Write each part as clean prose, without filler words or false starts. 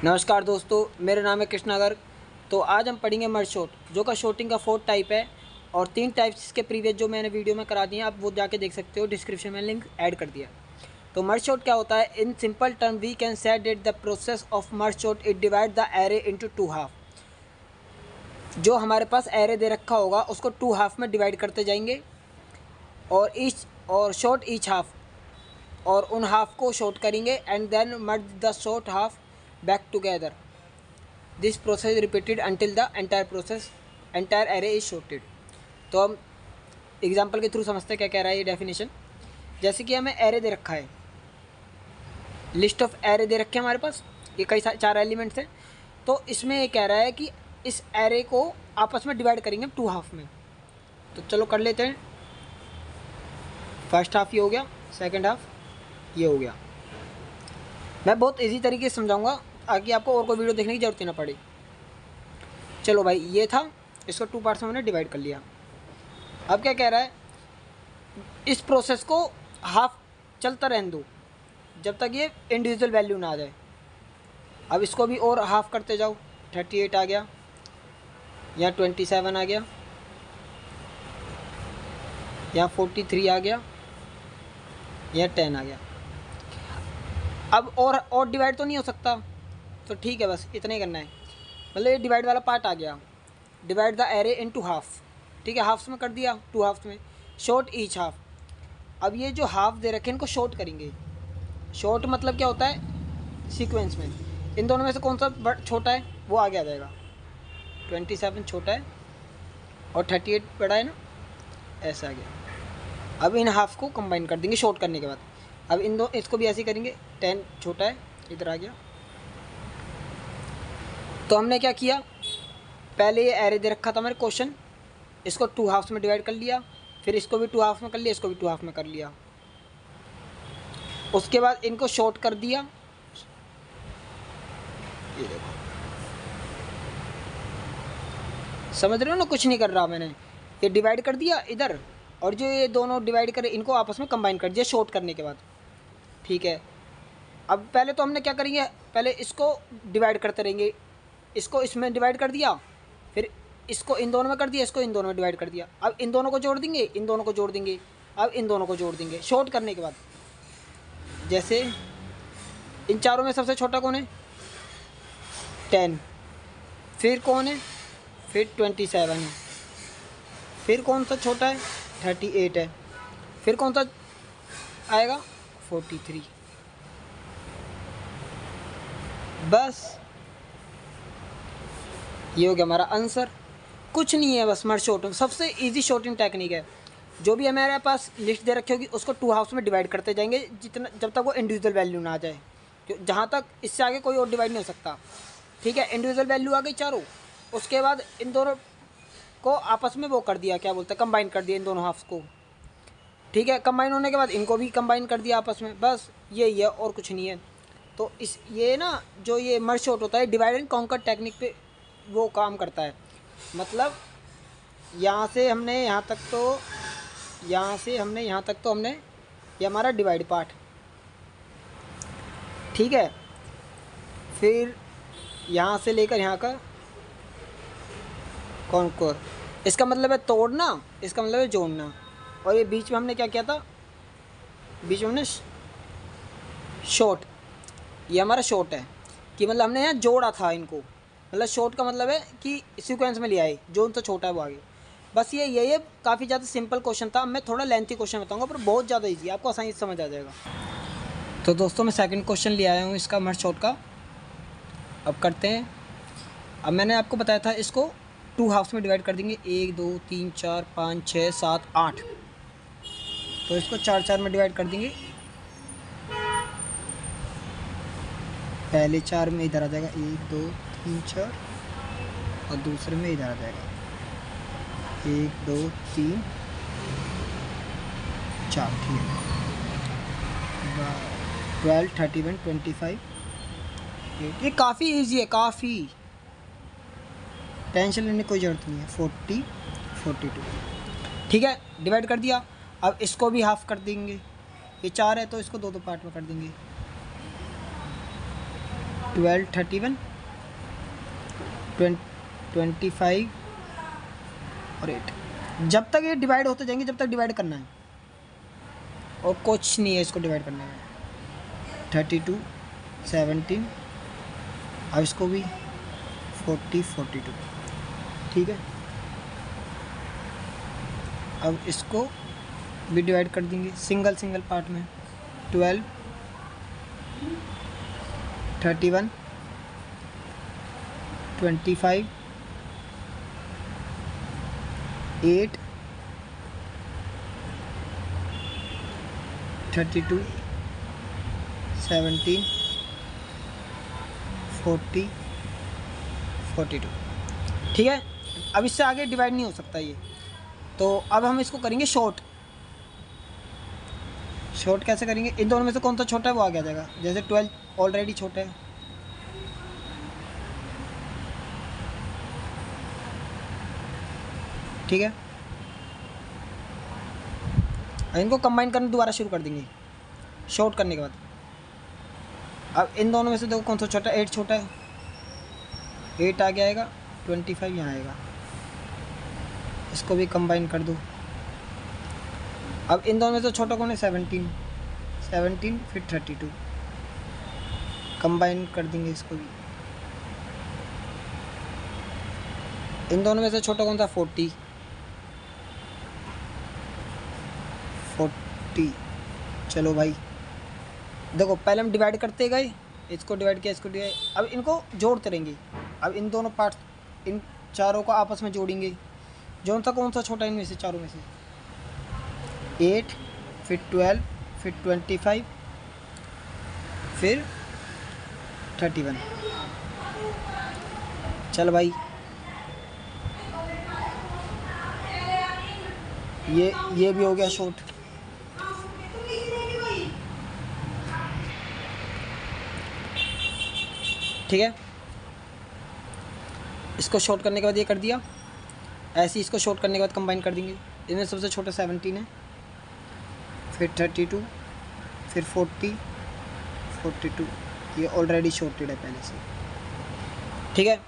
नमस्कार दोस्तों, मेरा नाम है कृष्णा गर्ग। तो आज हम पढ़ेंगे मर्ज शॉर्ट, जो का शॉर्टिंग का 4th टाइप है और 3 टाइप्स इसके प्रीवियस जो मैंने वीडियो में करा दिए हैं, आप वो जाके देख सकते हो, डिस्क्रिप्शन में लिंक ऐड कर दिया। तो मर्ज शॉर्ट क्या होता है? In simple term we can say that the process of merge sort it divide the array into 2 half. जो हमारे पास एरे दे रखा होगा उसको 2 हाफ में डिवाइड करते जाएंगे और शॉर्ट ईच हाफ, और उन हाफ को शॉर्ट करेंगे and then merge the sort half back together. This process repeated until the entire array is sorted. तो हम एग्जांपल के थ्रू समझते हैं क्या कह रहा है ये डेफिनेशन। जैसे कि हमें एरे दे रखा है, लिस्ट ऑफ एरे दे रखे हैं हमारे पास, ये कई 4 एलिमेंट्स हैं। तो इसमें ये कह रहा है कि इस एरे को आपस में डिवाइड करेंगे 2 हाफ में। तो चलो कर लेते हैं। फर्स्ट हाफ ये हो गया, सेकेंड हाफ ये हो गया। मैं बहुत इजी तरीके से समझाऊंगा ताकि आपको और कोई वीडियो देखने की जरूरत ही ना पड़े। चलो भाई, ये था, इसको 2 पार्ट्स में मैंने डिवाइड कर लिया। अब क्या कह रहा है, इस प्रोसेस को हाफ चलता रहने दो जब तक ये इंडिविजुअल वैल्यू ना आ जाए। अब इसको भी और हाफ करते जाओ, 38 आ गया, यहाँ 27 आ गया, यहाँ 43 आ गया, यहाँ 10 आ गया। अब और डिवाइड तो नहीं हो सकता, तो ठीक है, बस इतना ही करना है। मतलब ये डिवाइड वाला पार्ट आ गया। Divide the array into half, ठीक है, हाफ्स में कर दिया, 2 हाफ्स में। Short each half. अब ये जो हाफ दे रखे हैं इनको शॉर्ट करेंगे। शॉर्ट मतलब क्या होता है? सीक्वेंस में इन दोनों में से कौन सा छोटा है वो आगे आ जाएगा। 27 छोटा है और 38 बड़ा है ना, ऐसा आ गया। अब इन हाफ को कंबाइन कर देंगे शॉर्ट करने के बाद। अब इसको भी ऐसे ही करेंगे। 10 छोटा है, इधर आ गया। तो हमने क्या किया, पहले ये एरे दे रखा था मेरे क्वेश्चन, इसको 2 हाफ्स में डिवाइड कर लिया, फिर इसको भी 2 हाफ में कर लिया, इसको भी 2 हाफ में कर लिया। उसके बाद इनको शॉर्ट कर दिया। ये देखो, समझ रहे हो ना, कुछ नहीं कर रहा मैंने। ये डिवाइड कर दिया इधर, और जो ये दोनों डिवाइड करे इनको आपस में कंबाइन कर दिया शॉर्ट करने के बाद, ठीक है। अब पहले तो हमने क्या करेंगे, पहले इसको डिवाइड करते रहेंगे। इसको इसमें डिवाइड कर दिया, फिर इसको इन दोनों में कर दिया, इसको इन दोनों में डिवाइड कर दिया। अब इन दोनों को जोड़ देंगे, इन दोनों को जोड़ देंगे, अब इन दोनों को जोड़ देंगे शॉर्ट करने के बाद। जैसे इन चारों में सबसे छोटा कौन है? 10। फिर कौन है? फिर 27 है। फिर कौन सा छोटा है? 38 है। फिर कौन सा आएगा? 43। बस ये हो गया हमारा आंसर। कुछ नहीं है, बस मर्ज शॉर्टिंग सबसे इजी शॉर्टिंग टेक्निक है। जो भी हमारे पास लिस्ट दे रखी होगी उसको 2 हाफ्स में डिवाइड करते जाएंगे जितना, जब तक वो इंडिविजुअल वैल्यू ना आ जाए। जहाँ तक इससे आगे कोई और डिवाइड नहीं हो सकता, ठीक है। इंडिविजुअल वैल्यू आ गई चारों, उसके बाद इन दोनों को आपस में वो कर दिया, क्या बोलते हैं, कंबाइन कर दिया इन दोनों हाफ्स को, ठीक है। कंबाइन होने के बाद इनको भी कंबाइन कर दिया आपस में, बस यही है और कुछ नहीं है। तो ये ना, जो ये मर्ज शॉर्ट होता है, डिवाइड एंड कॉन्कर टेक्निक पे वो काम करता है। मतलब यहाँ से हमने यहाँ तक तो हमने ये हमारा डिवाइड पार्ट, ठीक है। फिर यहाँ से लेकर यहाँ का कॉन्कर, इसका मतलब है तोड़ना, इसका मतलब है जोड़ना। और ये बीच में हमने क्या किया था, बीच में हमने शॉर्ट, ये हमारा शॉर्ट है कि मतलब हमने यहाँ जोड़ा था इनको। मतलब शॉर्ट का मतलब है कि सीक्वेंस में लिया है, जो उनसे छोटा है वो आगे। बस ये काफ़ी ज़्यादा सिंपल क्वेश्चन था। मैं थोड़ा लेंथी क्वेश्चन बताऊंगा पर बहुत ज़्यादा इजी, आपको आसानी से समझ आ जाएगा। तो दोस्तों, मैं सेकंड क्वेश्चन ले आया हूँ इसका मर्ज शॉर्ट का। अब करते हैं। अब मैंने आपको बताया था इसको 2 हाफ्स में डिवाइड कर देंगे, 1 2 3 4 5 6 7 8। तो इसको 4 में डिवाइड कर देंगे। पहले 4 में इधर आ जाएगा, 1 2 3 4, और दूसरे में इधर आ जाएगा 1 2 3 4, ठीक है। 12 31 25 8। ये काफ़ी इजी है, काफ़ी टेंशन लेने की कोई ज़रूरत नहीं है। 40 42, ठीक है। डिवाइड कर दिया। अब इसको भी हाफ कर देंगे, ये 4 है तो इसको 2 पार्ट में कर देंगे। 12, 31, 25 और 8। जब तक ये डिवाइड होते जाएंगे जब तक डिवाइड करना है, और कुछ नहीं है इसको डिवाइड करने में। 32, 17, अब इसको भी 40, 42। ठीक है, अब इसको भी डिवाइड कर देंगे सिंगल सिंगल पार्ट में। 12, 31, 25, 8, 32, 17, 40, 42। ठीक है, अब इससे आगे डिवाइड नहीं हो सकता ये, तो अब हम इसको करेंगे शॉर्ट। शॉर्ट कैसे करेंगे, इन दोनों में से कौन सा छोटा है वो आगे आ जाएगा। जैसे 12 ऑलरेडी छोटा है, ठीक है, इनको कंबाइन करना दोबारा शुरू कर देंगे शॉर्ट करने के बाद। अब इन दोनों में से देखो कौन सा छोटा है, 8 छोटा है, 8 आगे आएगा, 25 यहाँ आएगा, इसको भी कंबाइन कर दो। अब इन दोनों में से छोटा कौन है, 17, 17 फिर 32, कंबाइन कर देंगे इसको भी। इन दोनों में से छोटा कौन सा, 40, 40। चलो भाई देखो, पहले हम डिवाइड करते गए, इसको डिवाइड किया, इसको डिवाइड, अब इनको जोड़ते रहेंगे। अब इन दोनों पार्ट्स, इन चारों को आपस में जोड़ेंगे। जो सा कौन सा छोटा इनमें से, चारों में से, 8 फिर 12 फिर 25 फिर 31। चल भाई, ये भी हो गया शॉर्ट। ठीक है, इसको शॉर्ट करने के बाद ये कर दिया, ऐसे ही इसको शॉर्ट करने के बाद कंबाइन कर देंगे। इनमें सबसे छोटा 17 है, फिर 32, फिर 40, 42। ये ऑलरेडी शॉर्टेड है पहले से। ठीक है,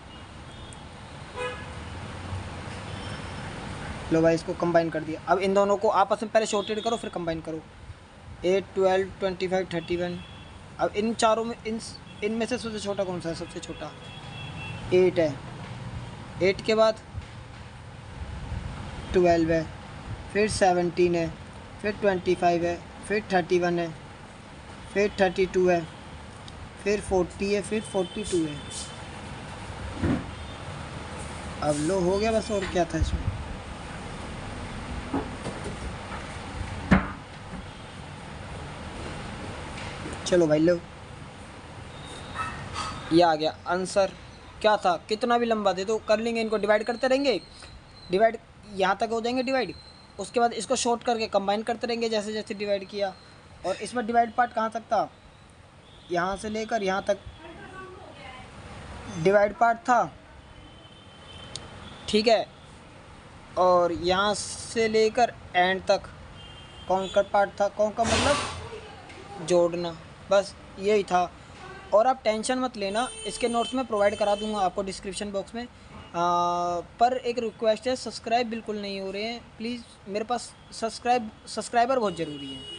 लो भाई इसको कंबाइन कर दिया। अब इन दोनों को आपस में पहले शॉर्टेड करो फिर कंबाइन करो। 8, 12, 25, 31। अब इन चारों में, इनमें से सबसे छोटा कौन सा है, सबसे छोटा 8 है। 8 के बाद 12 है, फिर 17 है, फिर 25 है, फिर 31 है, फिर 32 है, फिर 40 है, फिर 42 है। अब लो हो गया बस, और क्या था इसमें। चलो भाई लो, ये आ गया आंसर। क्या था, कितना भी लंबा दे दो कर लेंगे, इनको डिवाइड करते रहेंगे, डिवाइड यहाँ तक हो जाएंगे डिवाइड, उसके बाद इसको शॉर्ट करके कंबाइन करते रहेंगे जैसे जैसे डिवाइड किया। और इसमें डिवाइड पार्ट कहाँ तक था, यहाँ से लेकर यहाँ तक डिवाइड पार्ट था। ठीक है, और यहाँ से लेकर एंड तक कॉन्कर पार्ट था। कॉन्कर मतलब जोड़ना, बस यही था। और आप टेंशन मत लेना, इसके नोट्स में प्रोवाइड करा दूंगा आपको डिस्क्रिप्शन बॉक्स में। पर एक रिक्वेस्ट है, सब्सक्राइब बिल्कुल नहीं हो रहे हैं प्लीज़, मेरे पास सब्सक्राइबर बहुत ज़रूरी है।